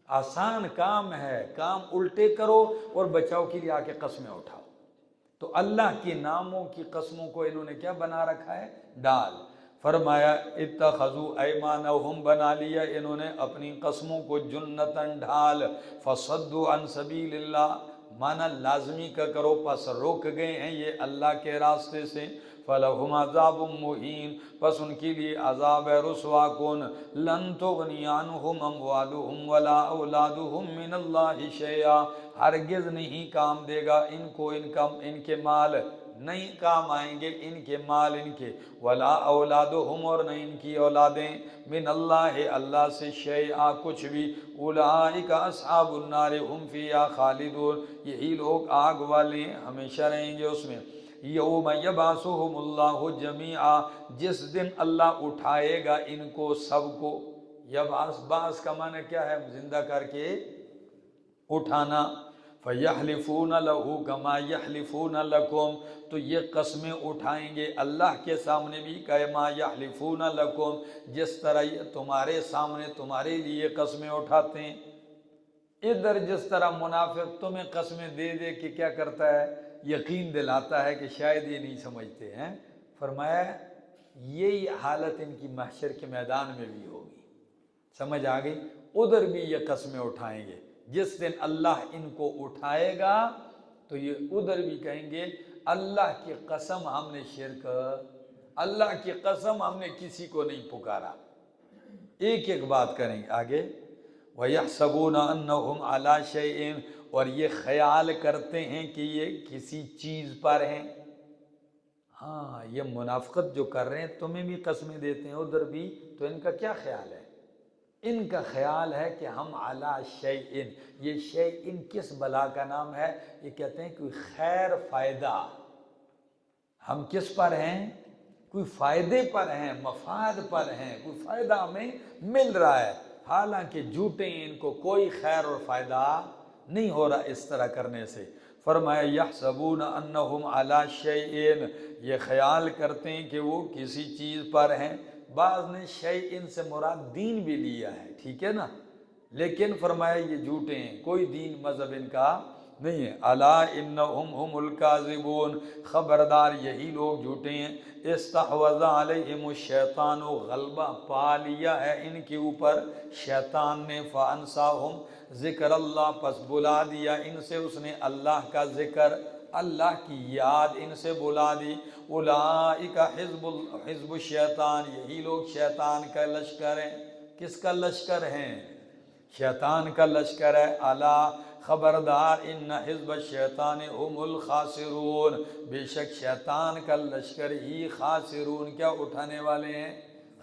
آسان کام ہے، کام الٹے کرو اور بچاؤ کے لیے آ کے قسمیں اٹھاؤ۔ تو اللہ کے ناموں کی قسموں کو انہوں نے کیا بنا رکھا ہے؟ ڈال۔ فرمایا اتخذوا ایمانہم، بنا لیا انہوں نے اپنی قسموں کو جنتاً ڈھال، فصدوا عن سبیل اللہ، معنی لازمی کا کرو، پس روک گئے ہیں یہ اللہ کے راستے سے، فلہم عذاب مہین، پس ان کے لیے عذاب ہے رسوا کن۔ لن تغنی عنہم اموالہم ولا اولادہم من اللہ شیئا، ہرگز نہیں کام دے گا ان کو ان کے مال، نہیں کام آئیں گے ان کے مال ان کے، ولا اولادہم اور نہ ان کی اولادیں، من اللہ اللہ سے شیئا کچھ بھی، اولئک اصحاب النار ہم فیہا خالدون، یہی لوگ آگ والے ہیں ہمیشہ رہیں گے اس میں۔ یوم یبعثہم اللہ جمیعا، جس دن اللہ اٹھائے گا ان کو سب کو۔ یبعث، بعث کا معنی کیا ہے؟ زندہ کر کے اٹھانا۔ فَيَحْلِفُونَ لَهُ كَمَا يَحْلِفُونَ لَكُمْ، تو یہ قسمیں اٹھائیں گے اللہ کے سامنے بھی، كَمَا يَحْلِفُونَ لَكُمْ، جس طرح یہ تمہارے سامنے تمہارے لیے قسمیں اٹھاتے ہیں۔ ادھر جس طرح منافق تمہیں قسمیں دے دے کہ کیا کرتا ہے، یقین دلاتا ہے کہ شاید یہ نہیں سمجھتے ہیں، فرمایا یہی حالت ان کی محشر کے میدان میں بھی ہوگی۔ سمجھ آ گئی؟ ادھر بھی یہ قسمیں اٹھائیں گے، جس دن اللہ ان کو اٹھائے گا تو یہ ادھر بھی کہیں گے اللہ کی قسم ہم نے شرک، اللہ کی قسم ہم نے کسی کو نہیں پکارا۔ ایک ایک بات کریں گے آگے۔ وَيَحْسَبُونَ أَنَّهُمْ عَلَى شَيْءٍ، اور یہ خیال کرتے ہیں کہ یہ کسی چیز پر ہیں۔ ہاں، یہ منافقت جو کر رہے ہیں تمہیں بھی قسمیں دیتے ہیں ادھر بھی، تو ان کا کیا خیال ہے؟ ان کا خیال ہے کہ ہم علی شیئن، یہ شیئن کس بلا کا نام ہے؟ یہ کہتے ہیں کوئی خیر فائدہ، ہم کس پر ہیں؟ کوئی فائدے پر ہیں، مفاد پر ہیں، کوئی فائدہ ہمیں مل رہا ہے، حالانکہ جھوٹے ہیں، ان کو کوئی خیر اور فائدہ نہیں ہو رہا اس طرح کرنے سے۔ فرمایا یحسبون انہم علی شیئن، یہ خیال کرتے ہیں کہ وہ کسی چیز پر ہیں۔ بعض نے شیئن سے مراد دین بھی لیا ہے، ٹھیک ہے نا، لیکن فرمایا یہ جھوٹے ہیں، کوئی دین مذہب ان کا نہیں ہے۔ الا انہم ہم الکاذبون، خبردار یہی لوگ جھوٹے ہیں۔ استحوذ علیہم الشیطان، غلبہ پا لیا ہے ان کے اوپر شیطان نے، فانساہم ذکر اللہ، پس بلا دیا ان سے اس نے اللہ کا ذکر، اللہ کی یاد ان سے بلا دی۔ اولئک حزب الشیطان، یہی لوگ شیطان کا لشکر ہیں۔ کس کا لشکر ہیں؟ شیطان کا لشکر ہے۔ الا، خبردار، ان حزب الشیطان هم الخاسرون، بے شک شیطان کا لشکر ہی خاسرون، کیا اٹھانے والے ہیں؟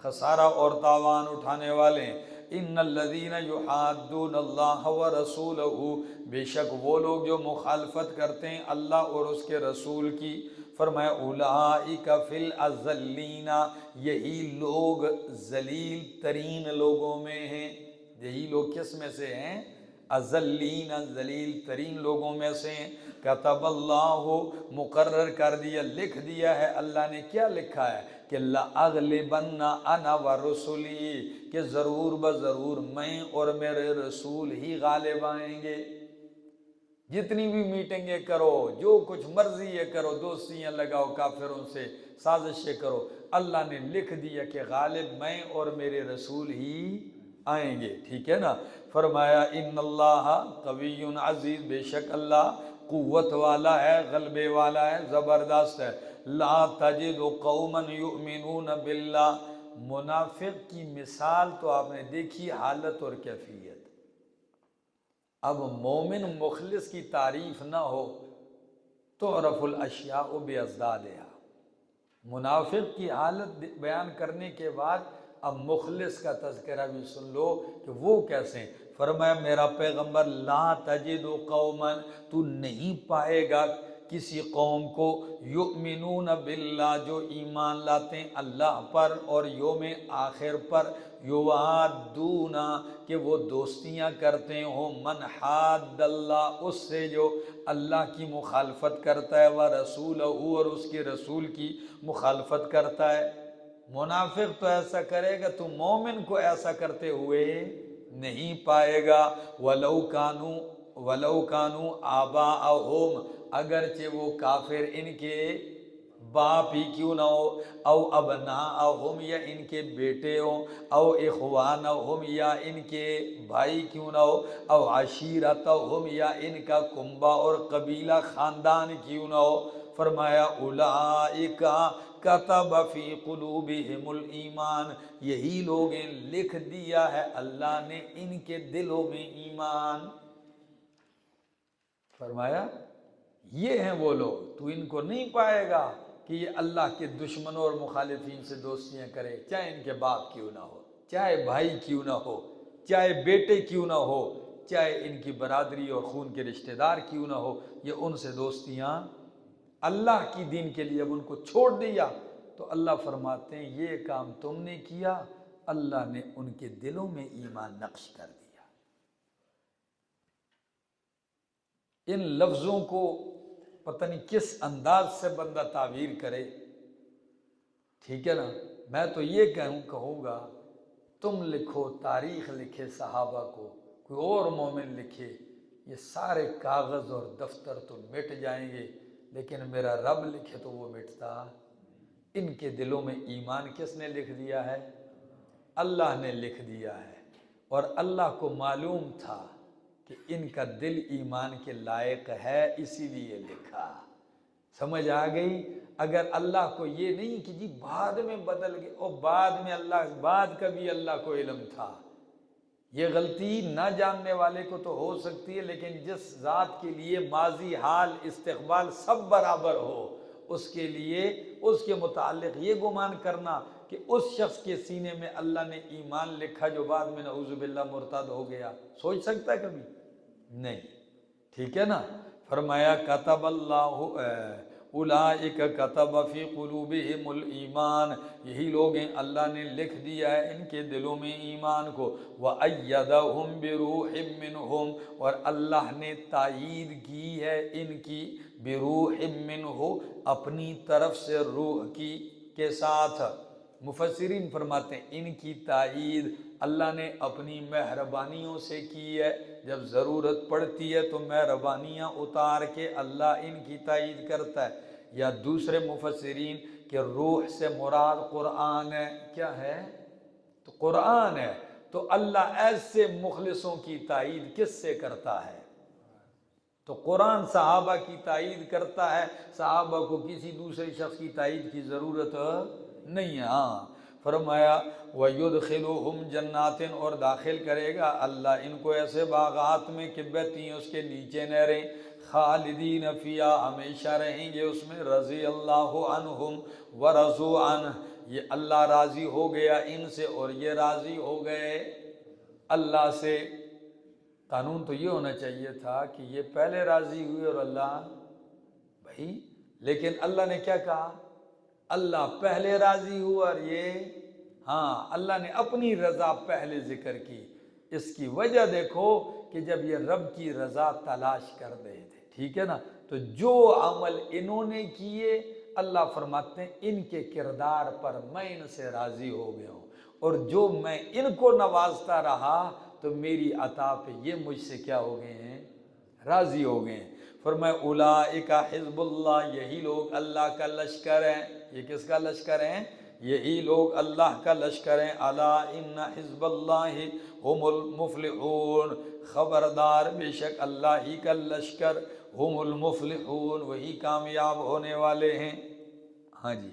خسارہ اور تاوان اٹھانے والے ہیں۔ ان الذین یحادون اللہ ورسولہ، بے شک وہ لوگ جو مخالفت کرتے ہیں اللہ اور اس کے رسول کی، فرمایا اولئک فی الاذلین، یہی لوگ ذلیل ترین لوگوں میں ہیں۔ یہی لوگ کس میں سے ہیں؟ اذلین، ذلیل ترین لوگوں میں سے ہیں۔ کتب اللہ، مقرر کر دیا، لکھ دیا ہے اللہ نے، کیا لکھا ہے؟ کہ لأغلبن انا ورسلی، کہ ضرور بضرور میں اور میرے رسول ہی غالب آئیں گے۔ جتنی بھی میٹنگیں کرو، جو کچھ مرضی ہے کرو، دوستیاں لگاؤ کافروں سے، سازشیں کرو، اللہ نے لکھ دیا کہ غالب میں اور میرے رسول ہی آئیں گے، ٹھیک ہے نا۔ فرمایا ان اللہ قوی عزیز، بے شک اللہ قوت والا ہے، غلبے والا ہے، زبردست ہے۔ لا تجد قوما یؤمنون باللہ، منافق کی مثال تو آپ نے دیکھی، حالت اور کیفیت۔ اب مومن مخلص کی تعریف نہ ہو تعرف الاشیاء بازدادها، منافق کی حالت بیان کرنے کے بعد اب مخلص کا تذکرہ بھی سن لو کہ وہ کیسے ہیں۔ فرمایا میرا پیغمبر لا تجد قوما، تو نہیں پائے گا کسی قوم کو، یؤمنون باللہ، جو ایمان لاتے ہیں اللہ پر اور یوم آخر پر، یوادون، کہ وہ دوستیاں کرتے ہوں، من حاد اللہ، اس سے جو اللہ کی مخالفت کرتا ہے، ورسولہ، اور اس کے رسول کی مخالفت کرتا ہے۔ منافق تو ایسا کرے گا، تو مومن کو ایسا کرتے ہوئے نہیں پائے گا۔ وَلَوْ كَانُوا آبَاءَهُمْ، اگرچہ وہ کافر ان کے باپ ہی کیوں نہ ہو، او ابناءہم، یا ان کے بیٹے ہوں، او اخوانہم، یا ان کے بھائی کیوں نہ ہو، او عشیرتہم، یا ان کا کنبہ اور قبیلہ خاندان کیوں نہ ہو۔ فرمایا اولئک کتب فی قلوبہم الایمان، یہی لوگیں لکھ دیا ہے اللہ نے ان کے دلوں میں ایمان۔ فرمایا یہ ہیں وہ لوگ، تو ان کو نہیں پائے گا کہ یہ اللہ کے دشمنوں اور مخالفین سے دوستیاں کرے، چاہے ان کے باپ کیوں نہ ہو، چاہے بھائی کیوں نہ ہو، چاہے بیٹے کیوں نہ ہو، چاہے ان کی برادری اور خون کے رشتہ دار کیوں نہ ہو، یہ ان سے دوستیاں اللہ کی دین کے لیے اب ان کو چھوڑ دیا۔ تو اللہ فرماتے ہیں یہ کام تم نے کیا، اللہ نے ان کے دلوں میں ایمان نقش کر دیا۔ ان لفظوں کو پتہ نہیں کس انداز سے بندہ تعبیر کرے، ٹھیک ہے نا۔ میں تو یہ کہوں گا تم لکھو، تاریخ لکھے صحابہ کو، کوئی اور مومن لکھے، یہ سارے کاغذ اور دفتر تو مٹ جائیں گے، لیکن میرا رب لکھے تو وہ مٹتا۔ ان کے دلوں میں ایمان کس نے لکھ دیا ہے؟ اللہ نے لکھ دیا ہے، اور اللہ کو معلوم تھا کہ ان کا دل ایمان کے لائق ہے، اسی لیے لکھا۔ سمجھ آ گئی؟ اگر اللہ کو یہ نہیں کہ جی بعد میں بدل گئے، اور بعد کا بھی اللہ کو علم تھا۔ یہ غلطی نہ جاننے والے کو تو ہو سکتی ہے، لیکن جس ذات کے لیے ماضی، حال، استقبال سب برابر ہو، اس کے لیے اس کے متعلق یہ گمان کرنا کہ اس شخص کے سینے میں اللہ نے ایمان لکھا جو بعد میں نعوذ باللہ مرتد ہو گیا، سوچ سکتا ہے کبھی؟ نہیں، ٹھیک ہے نا۔ فرمایا کتب اللہ اولئک کتب فی قلوبہم الایمان، یہی لوگ ہیں اللہ نے لکھ دیا ہے ان کے دلوں میں ایمان کو، وَأَيَّدَهُمْ بِرُوحٍ مِّنْهُ، اور اللہ نے تائید کی ہے ان کی، بِرُوحٍ مِّنْهُ، اپنی طرف سے روح کی کے ساتھ۔ مفسرین فرماتے ہیں ان کی تائید اللہ نے اپنی مہربانیوں سے کی ہے، جب ضرورت پڑتی ہے تو مہربانیاں اتار کے اللہ ان کی تائید کرتا ہے۔ یا دوسرے مفسرین کہ روح سے مراد قرآن ہے، کیا ہے؟ تو قرآن ہے، تو اللہ ایسے مخلصوں کی تائید کس سے کرتا ہے؟ تو قرآن صحابہ کی تائید کرتا ہے، صحابہ کو کسی دوسرے شخص کی تائید کی ضرورت نہیں ہے۔ ہاں فرمایا وَيُدْخِلُهُمْ جَنَّاتٍ، اور داخل کرے گا اللہ ان کو ایسے باغات میں کہ بہتی ہیں اس کے نیچے نہریں، خالدین فیہا، ہمیشہ رہیں گے اس میں، رضی اللہ عنہم ورضوا عنہ، یہ اللہ راضی ہو گیا ان سے اور یہ راضی ہو گئے اللہ سے۔ قانون تو یہ ہونا چاہیے تھا کہ یہ پہلے راضی ہوئے اور اللہ بھائی، لیکن اللہ نے کیا کہا؟ اللہ پہلے راضی ہوا، اور یہ ہاں اللہ نے اپنی رضا پہلے ذکر کی۔ اس کی وجہ دیکھو کہ جب یہ رب کی رضا تلاش کر رہے تھے، ٹھیک ہے نا، تو جو عمل انہوں نے کیے اللہ فرماتے ہیں ان کے کردار پر میں ان سے راضی ہو گیا ہوں، اور جو میں ان کو نوازتا رہا تو میری عطا پہ یہ مجھ سے کیا ہو گئے ہیں؟ راضی ہو گئے ہیں۔ فرمایا اولئک حزب اللہ، یہی لوگ اللہ کا لشکر ہیں۔ یہ کس کا لشکر ہیں؟ یہی لوگ اللہ کا لشکر ہیں۔ الا ان حزب اللہ ہم المفلحون، خبردار بے شک اللہ ہی کا لشکر، ہم المفلحون، وہی کامیاب ہونے والے ہیں۔ ہاں جی۔